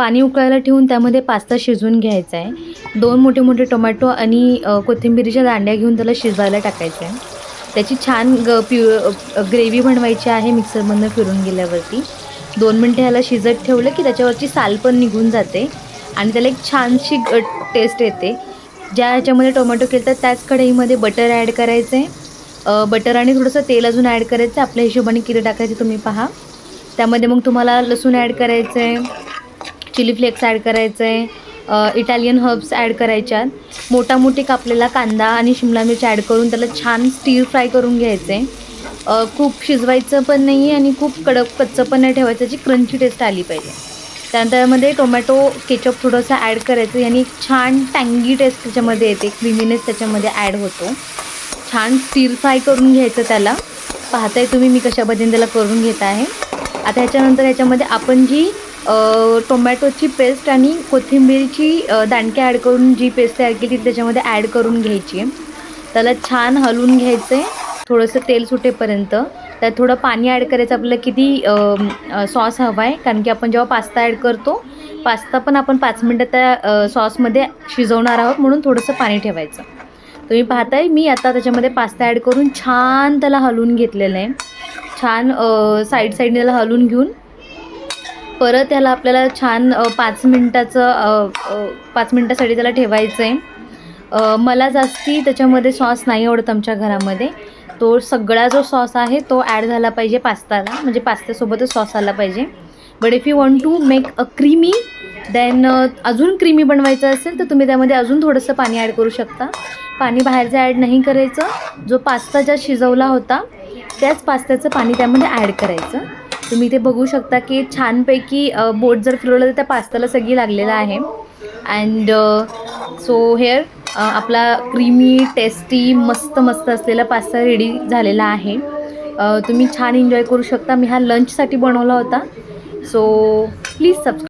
पाणी उकळायला ठेवून त्यामध्ये पास्ता शिजवून घ्यायचा आहे। 2 मोठे मोठे टोमॅटो आणि कोथिंबीरीच्या दांड्या घेऊन त्याला शिजवायला टाकायचं आहे। त्याची छान ग्रेव्ही बनवायची आहे। मिक्सरमधनं फिरून गेल्यावरती 2 मिनटं ह्याला शिजत ठेवलं की त्याच्यावरची साल पण निघून जाते आणि त्याला एक छानशी टेस्ट येते। ज्या ह्याच्यामध्ये टोमॅटो केलं त्याच कढईमध्ये बटर ॲड करायचं आहे। बटर आणि थोडंसं तेल अजून ॲड करायचं, आपल्या हिशोबाने किती टाकायचे तुम्ही पहा। त्यामध्ये मग तुम्हाला लसूण ॲड करायचं आहे, चिली फ्लेक्स ॲड करायचं आहे, इटालियन हर्ब्स ॲड करायच्यात, मोठा मोठी कापलेला कांदा आणि शिमला मिर्च ॲड करून त्याला छान स्टीर फ्राय करून घ्यायचं आहे। खूप शिजवायचं पण नाही आहे आणि खूप कडक कच्चं पण नाही ठेवायचं, त्याची क्रंची टेस्ट आली पाहिजे। त्यानंतर त्यामध्ये टोमॅटो केचप थोडंसं ॲड करायचं, यानी छान टँगी टेस्ट त्याच्यामध्ये येते, क्रीमीनेस त्याच्यामध्ये ॲड होतो। छान स्टीर फ्राय करून घ्यायचं त्याला, पाहताय तुम्ही मी कशा पद्धतीने त्याला करून घेत आहे। आता ह्याच्यानंतर ह्याच्यामध्ये आपण जी टोमॅटोची पेस्ट आणि कोथिंबीरची दांडके ॲड करून जी पेस्ट तयार केली ती त्याच्यामध्ये ॲड करून घ्यायची आहे। त्याला छान हलवून घ्यायचं आहे थोडंसं तेल सुटेपर्यंत। त्यात थोडं पाणी ॲड करायचं, आपल्याला किती सॉस हवा आहे, कारण की आपण जेव्हा पास्ता ॲड करतो पास्ता पण आपण 5 मिनटं त्या सॉसमध्ये शिजवणार आहोत, म्हणून थोडंसं पाणी ठेवायचं। तुम्ही पाहताय मी आता त्याच्यामध्ये पास्ता ॲड करून छान त्याला हलवून घेतलेलं आहे। छान साईडने त्याला हलवून घेऊन परत त्याला आपल्याला छान 5 मिनटासाठी त्याला ठेवायचं आहे। मला जास्ती त्याच्यामध्ये सॉस नाही आवडत आमच्या घरामध्ये, तो सगळा जो सॉस आहे तो ॲड झाला पाहिजे पास्ताला, म्हणजे पास्त्यासोबतच सॉस आला पाहिजे। But if you want to make a creamy then अजून क्रीमी बनवायचं असेल तर तुम्ही त्यामध्ये अजून थोडंसं पाणी ॲड करू शकता। पाणी बाहेरचं ॲड नाही करायचं, जो पास्ता ज्या शिजवला होता त्याच पास्त्याचं पाणी त्यामध्ये ॲड करायचं। तुम्ही इथे बघू शकता की छानपैकी बोट जर फिरवलं तर त्या पास्त्याला सगळी लागलेला आहे। अँड सो हेअर आपला क्रीमी टेस्टी मस्त असलेला पास्ता रेडी झालेला आहे। तुम्ही छान एन्जॉय करू शकता। मी हा लंचसाठी बनवला होता, सो प्लीज सबस्क्राईब।